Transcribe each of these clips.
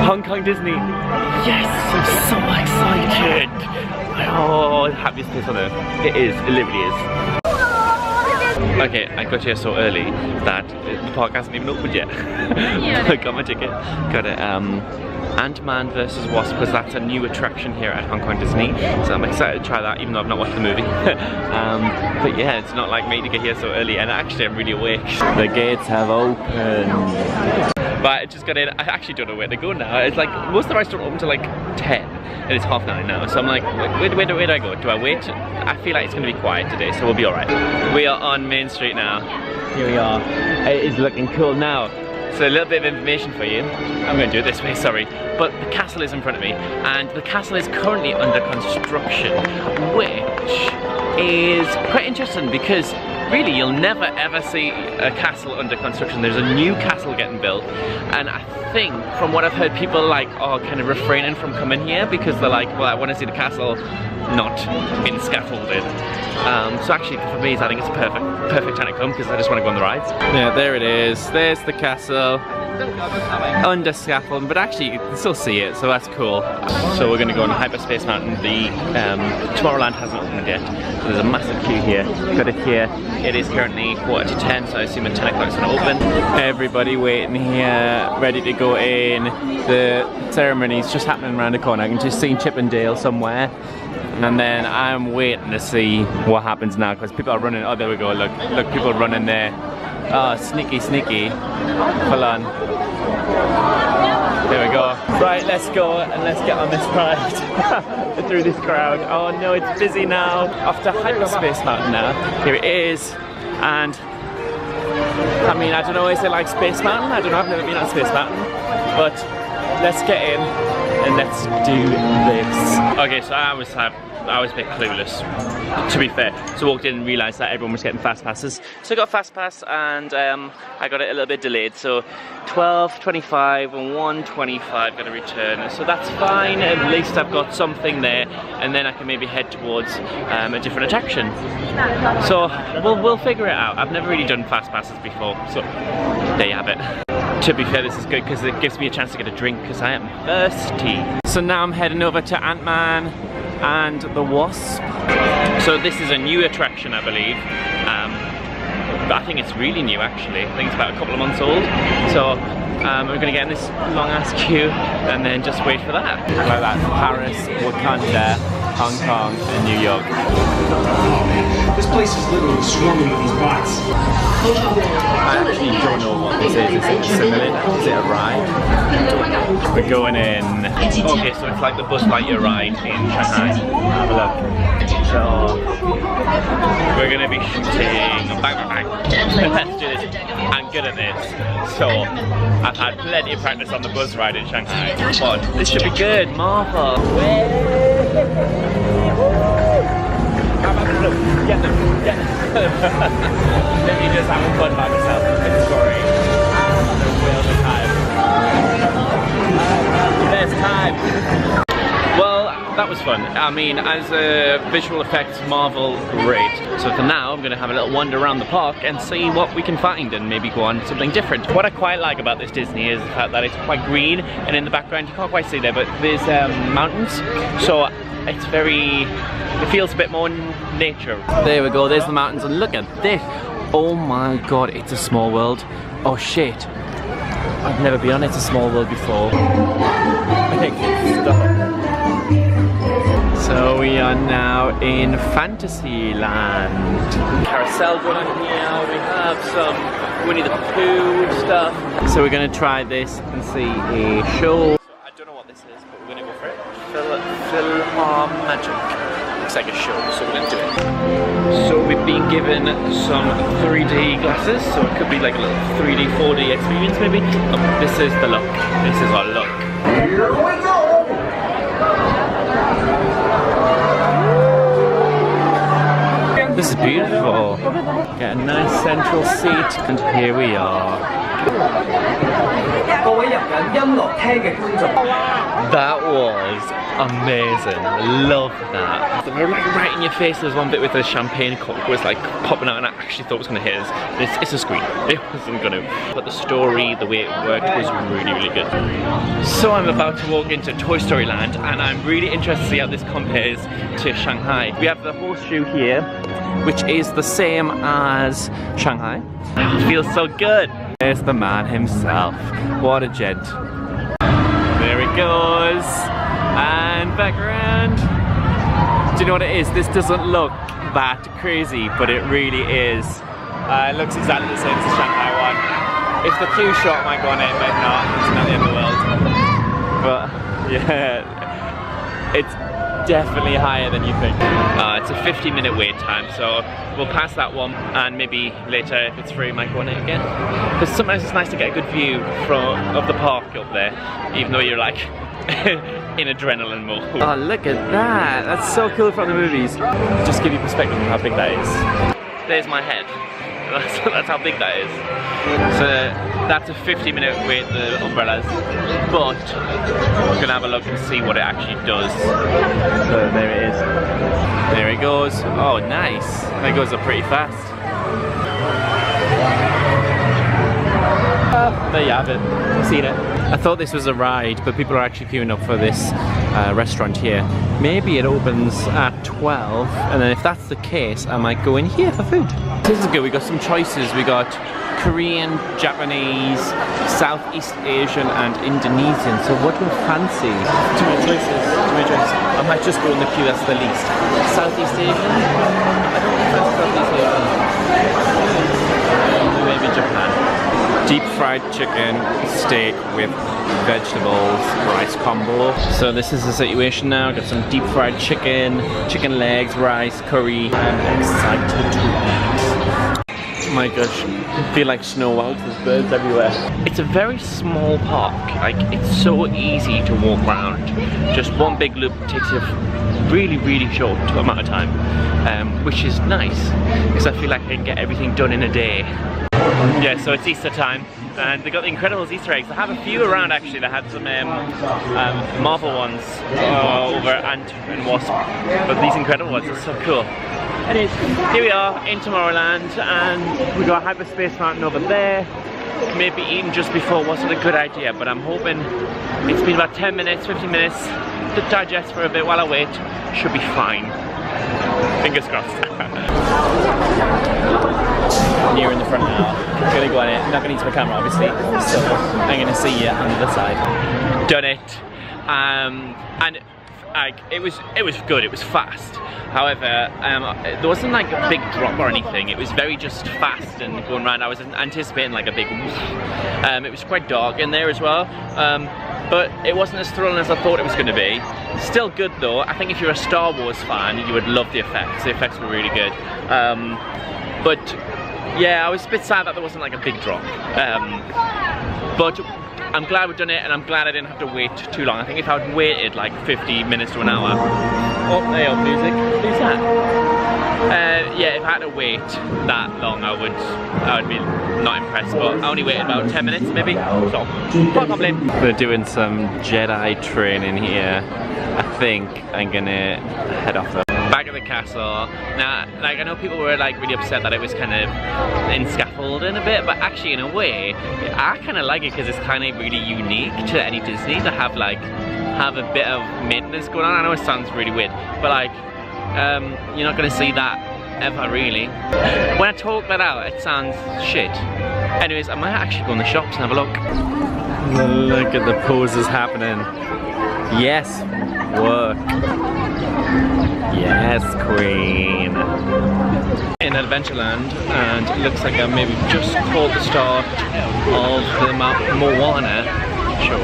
Hong Kong Disney. Yes, I'm so excited. Oh, the happiest place on earth. It is, it literally is. Okay, I got here so early that the park hasn't even opened yet. I got my ticket. Got it. Ant-Man vs. Wasp, because that's a new attraction here at Hong Kong Disney. So I'm excited to try that, even though I've not watched the movie. But yeah, it's not like me to get here so early, and actually I'm really awake. The gates have opened. But I just got in. I actually don't know where to go now. It's like most of the rides don't open till like 10, and it's 9:30 now. So I'm like, where do I go? Do I wait? I feel like it's going to be quiet today, so we'll be all right. We are on Main Street now. Here we are. It is looking cool now. So a little bit of information for you. I'm going to do it this way, sorry. But the castle is in front of me, and the castle is currently under construction, which is quite interesting because really you'll never ever see a castle under construction. There's a new castle getting built, and I think from what I've heard, people like are kind of refraining from coming here because they're like, well, I want to see the castle not been scaffolded. So actually for me, I think it's a perfect time to come because I just want to go on the rides. Yeah, there it is. There's the castle under scaffolding, but actually you can still see it, so that's cool. So we're going to go on Hyperspace Mountain. The Tomorrowland hasn't opened yet, so there's a massive queue here. Got it here. It is currently 9:45, so I assume at 10 o'clock it's going to open. Everybody waiting here, ready to go in. The ceremony's just happening around the corner. I can just see Chip and Dale somewhere. And then I'm waiting to see what happens now because people are running. Oh, there we go. Look, people running there. Oh, sneaky. Hold on. There we go. Right, let's go and let's get on this ride through this crowd. Oh no, it's busy now. Off to Hyperspace Mountain now. Here it is. And I mean, I don't know, is it like Space Mountain? I don't know, I've never been on Space Mountain. But let's get in and let's do this. Okay, so I was a bit clueless, to be fair. So I walked in and realised that everyone was getting fast passes. So I got a fast pass and I got it a little bit delayed. So 12:25 and 1:25 got a return. So that's fine, at least I've got something there. And then I can maybe head towards a different attraction. So we'll figure it out. I've never really done fast passes before, so there you have it. To be fair, this is good because it gives me a chance to get a drink because I am thirsty. So now I'm heading over to Ant-Man and the Wasp. So this is a new attraction, I believe. But I think it's really new actually. I think it's about a couple of months old. So we're going to get in this long ass queue and then just wait for that. Like that, Paris, Wakanda, Hong Kong and New York. This place is literally swarming with these bots. I actually don't know what this is. Is it simulator? Is it a ride? We're going in. Okay, so it's like the Buzz Lightyear ride in Shanghai. Have a look. So we're going to be shooting. Bang. Let's do this. I'm good at this. So I've had plenty of practice on the Buzz ride in Shanghai. But this should be good. Marvel. Get them. Let me just have a fun by myself. It's great. Best time. Well, that was fun. I mean, as a visual effects Marvel, great. So for now, I'm going to have a little wander around the park and see what we can find and maybe go on something different. What I quite like about this Disney is the fact that it's quite green, and in the background, you can't quite see there, but there's mountains. So it's it feels a bit more nature. There we go, there's the mountains, and look at this. Oh my god, it's a small world. Oh shit. I've never been on It's a Small World before. I think it's stuck. So we are now in Fantasyland. Carousel going on here, we have some Winnie the Pooh stuff. So we're going to try this and see a show. So I don't know what this is, but we're going to go for it. Magic. Looks like a show, so we're going to do it. So we've been given some 3D glasses, so it could be like a little 3D, 4D experience maybe. Oh, this is the look. This is our look. Here we go! This is beautiful. Get a nice central seat, and here we are. That was amazing. Love that. They were like right in your face. There's one bit with the champagne cork was like popping out, and I actually thought it was going to hit us. It's a screen. It wasn't going to. But the story, the way it worked was really, really good. So I'm about to walk into Toy Story Land, and I'm really interested to see how this compares to Shanghai. We have the horseshoe here, which is the same as Shanghai. It feels so good. There's the man himself. What a gent. There he goes. And back around. Do you know what it is? This doesn't look that crazy, but it really is. It looks exactly the same as the Shanghai one. If the queue shot might go on it, but not. It's not the end of the world. But yeah, it's definitely higher than you think. It's a 50-minute wait time, so we'll pass that one, and maybe later if it's free might go on it again. Because sometimes it's nice to get a good view of the park up there, even though you're like in adrenaline mode. Oh, look at that! That's so cool from the movies. Just give you perspective of how big that is. There's my head. That's how big that is. So that's a 50-minute wait, the umbrellas. But we're gonna have a look and see what it actually does. So there it is. There it goes. Oh, nice. That goes up pretty fast. There you have it. I've seen it. I thought this was a ride, but people are actually queuing up for this restaurant here. Maybe it opens at 12, and then if that's the case, I might go in here for food. This is good. We got some choices. We got Korean, Japanese, Southeast Asian, and Indonesian. So what do you fancy? Too many choices. Too many choices. I might just go in the queue. That's the least. Southeast Asian. I don't think that's Southeast Asian. Maybe Japan. Deep fried chicken, steak with vegetables, rice combo. So this is the situation now. Got some deep fried chicken, chicken legs, rice, curry. I'm excited to eat. Oh my gosh, I feel like Snow White. There's birds everywhere. It's a very small park. Like, it's so easy to walk around. Just one big loop takes you really, really short amount of time, which is nice because I feel like I can get everything done in a day. Yeah, so it's Easter time, and they got the Incredibles Easter eggs. I have a few around actually. They had some Marvel ones over Ant and Wasp, but these Incredible ones are so cool. Anyways, here we are in Tomorrowland, and we got Hyperspace Mountain over there. Maybe eating just before wasn't a good idea, but I'm hoping it's been about 10 minutes, 15 minutes to digest for a bit while I wait. Should be fine. Fingers crossed. Near in the front now. I'm gonna go on it. I'm not gonna use my camera obviously, so I'm gonna see you on the other side. Done it. And like it was good. It was fast. However, there wasn't like a big drop or anything. It was very just fast and going around. I was anticipating like a big woof. It was quite dark in there as well. But it wasn't as thrilling as I thought it was going to be. Still good though. I think if you're a Star Wars fan, you would love the effects. The effects were really good. But yeah, I was a bit sad that there wasn't like a big drop. But I'm glad we've done it, and I'm glad I didn't have to wait too long. I think if I'd waited like 50 minutes to an hour. Oh, there you go, music. Who's that? Yeah, if I had to wait that long, I would be not impressed. But I only waited about 10 minutes, maybe. So, can't complain. We're doing some Jedi training here. I think I'm gonna head off though. Back at the castle. Now, like I know people were like really upset that it was kind of in scaffolding a bit, but actually in a way, I kind of like it because it's kind of really unique to any Disney to have a bit of maintenance going on. I know it sounds really weird, but like you're not gonna see that ever really. When I talk that out, it sounds shit. Anyways, I might actually go in the shops and have a look. Look at the poses happening. Yes, work. Yes, queen. In Adventureland, and it looks like I maybe just caught the start of the Moana show.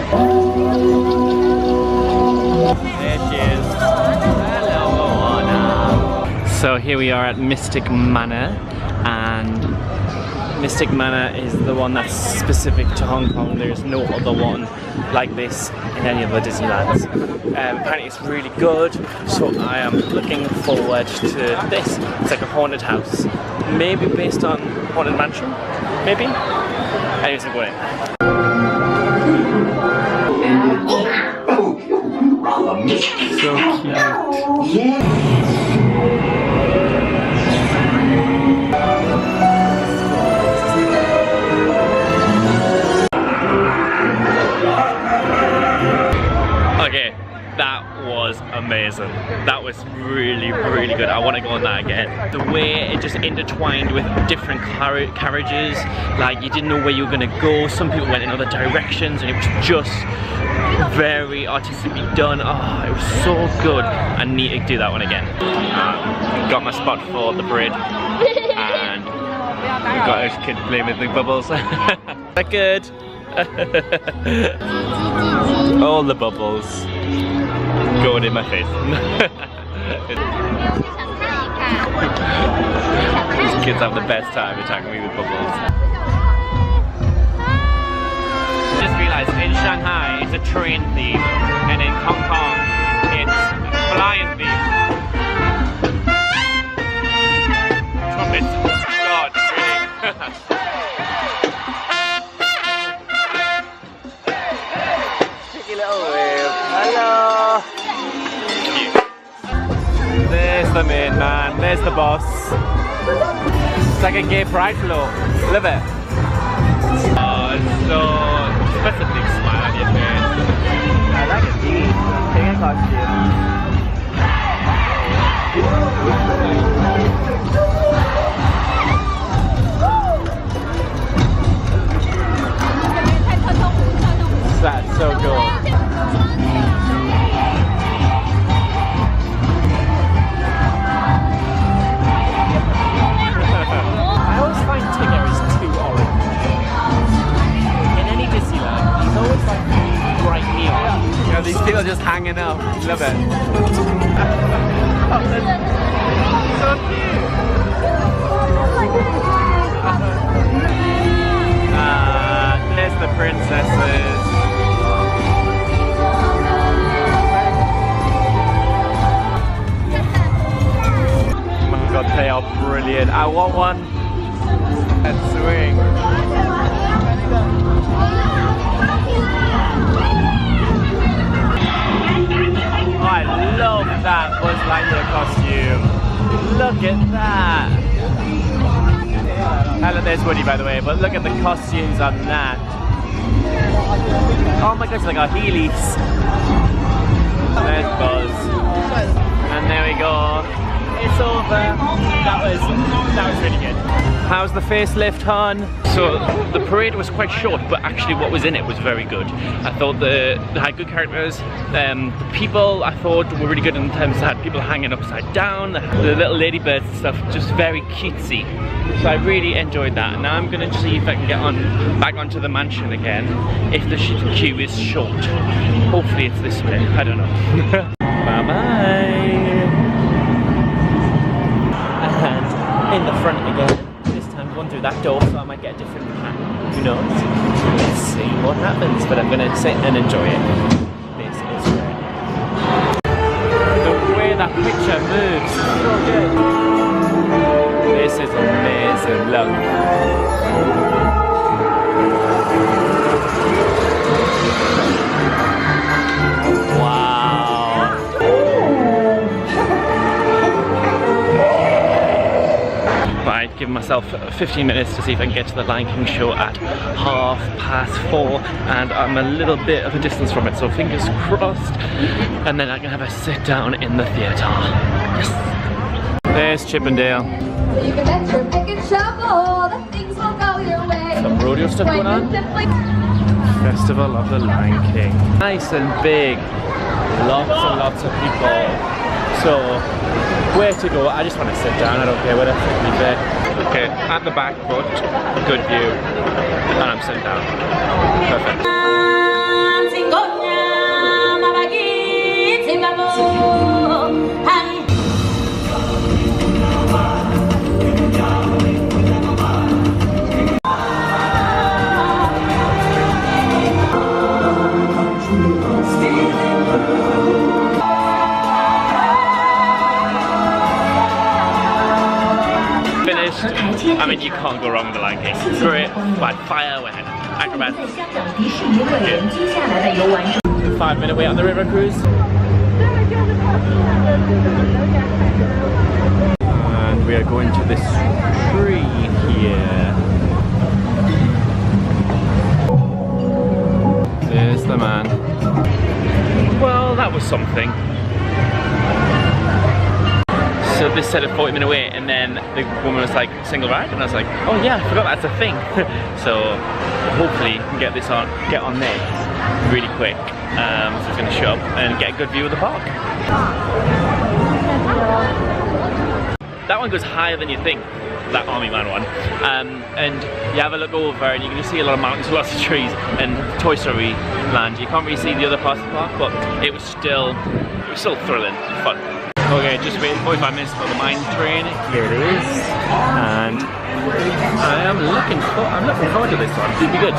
There she is. Hello, Moana. So here we are at Mystic Manor, and Mystic Manor is the one that's specific to Hong Kong. There's no other one like this in any of the Disneylands. Apparently it's really good, so I am looking forward to this. It's like a haunted house, maybe based on Haunted Mansion, maybe? Anyways, I'm going. So cute. Okay, that was amazing. That was really, really good. I want to go on that again. The way it just intertwined with different carriages, like you didn't know where you were going to go. Some people went in other directions and it was just very artistically done. Oh, it was so good. I need to do that one again. Got my spot for the parade and we've got this kid playing with the bubbles. That good? All the bubbles going in my face. These kids have the best time attacking me with bubbles. Just realised in Shanghai it's a train theme and in Hong Kong it's flying theme. Trumpets. God, really. Hello! There's the main man, there's the boss. It's like a gay pride float. Love it. Oh, it's so... That's a big smile on your face. I like it, Dee. Take a costume. That's so cool. I always find Tigger is too orange. In any Disneyland, he's always like bright neon. You know, these people just hanging out. Love it. Oh, so cute. There's the princesses. God, they are brilliant. I want one. Let's swing. Oh, I love that Buzz Lightyear costume. Look at that. Hello, there's Woody, by the way, but look at the costumes on that. Oh my gosh, they got Heelys. There's Buzz. And there we go. It's over. That was really good. How's the facelift, hon? So the parade was quite short, but actually what was in it was very good. I thought they had good characters. The people I thought were really good in terms of had people hanging upside down, the little ladybirds and stuff, just very cutesy. So I really enjoyed that. Now I'm gonna see if I can get back onto the mansion again, if the queue is short. Hopefully it's this way. I don't know. Bye bye. And in the front again. This time going through that door, so I might get a different pack. Who knows? Let's see what happens. But I'm gonna sit and enjoy it. This is great. The way that picture moves, so good. This is amazing. Look. Give myself 15 minutes to see if I can get to the Lion King show at 4:30, and I'm a little bit of a distance from it, so fingers crossed, and then I can have a sit down in the theatre. Yes! There's Chippendale. You can bet your pick and shovel that things will go your way. Some rodeo stuff going on. Festival of the Lion King. Nice and big. Lots and lots of people. So, where to go? I just want to sit down. I don't care where to take me there. Okay, at the back, but good view. And I'm sitting down. Perfect. best. I mean, you can't go wrong with the Lion King. Great, we had fire, we had acrobats. 5-minute wait on the river cruise. And we are going to this tree here. There's the man. Well, that was something. So this said a 40-minute wait, and then the woman was like, single ride, and I was like, oh yeah, I forgot that's a thing. So hopefully we can get on this really quick. So it's going to show up and get a good view of the park. That one goes higher than you think, that Army Man one. And you have a look over and you can just see a lot of mountains, lots of trees, and Toy Story Land. You can't really see the other parts of the park, but it was still thrilling, fun. Okay, just waiting 45 minutes for the mine train. Here it is, and I'm looking forward to this one. It should be good.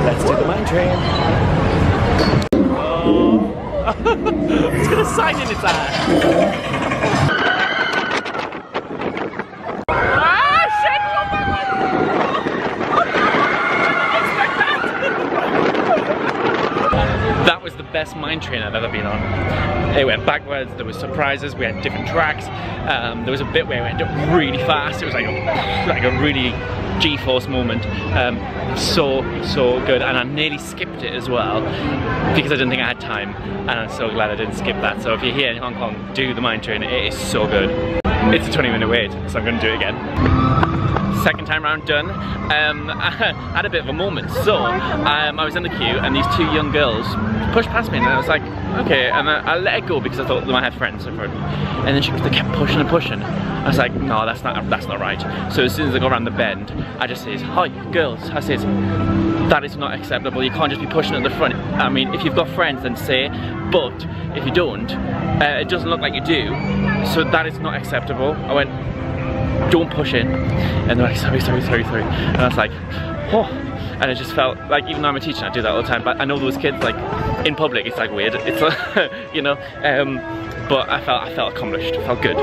Let's do the mine train. Oh, it's gonna sign in its ass. That was the best mine train I've ever been on. It went backwards, there were surprises, we had different tracks. There was a bit where it went up really fast. It was like a really G-force moment. So good, and I nearly skipped it as well because I didn't think I had time, and I'm so glad I didn't skip that. So if you're here in Hong Kong, do the mine train, it is so good. It's a 20-minute wait, so I'm going to do it again. Second time round done. I had a bit of a moment. So I was in the queue and these two young girls pushed past me, and I was like, okay, and I let it go because I thought they might have friends in front of me. And then they kept pushing and pushing. I was like, no, that's not right. So as soon as I go around the bend, I just says, hi girls. I says, that is not acceptable. You can't just be pushing at the front. I mean, if you've got friends, then say, but if you don't, it doesn't look like you do. So that is not acceptable. I went, don't push in. And they're like, sorry. And I was like, oh. And it just felt like, even though I'm a teacher, I do that all the time, but I know those kids, like, in public, it's like weird. It's like, you know, but I felt accomplished, felt good.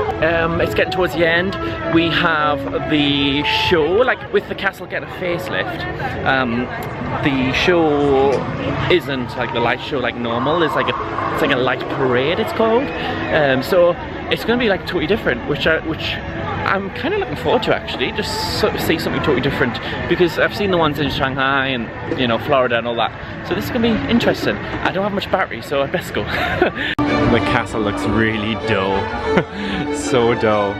It's getting towards the end. We have the show, like with the castle getting a facelift. The show isn't like the light show like normal. It's like a light parade, it's called. So it's going to be like totally different, which I'm kind of looking forward to, actually, just sort of see something totally different, because I've seen the ones in Shanghai and, you know, Florida and all that. So this is going to be interesting. I don't have much battery, so I best go. The castle looks really dull. So dull.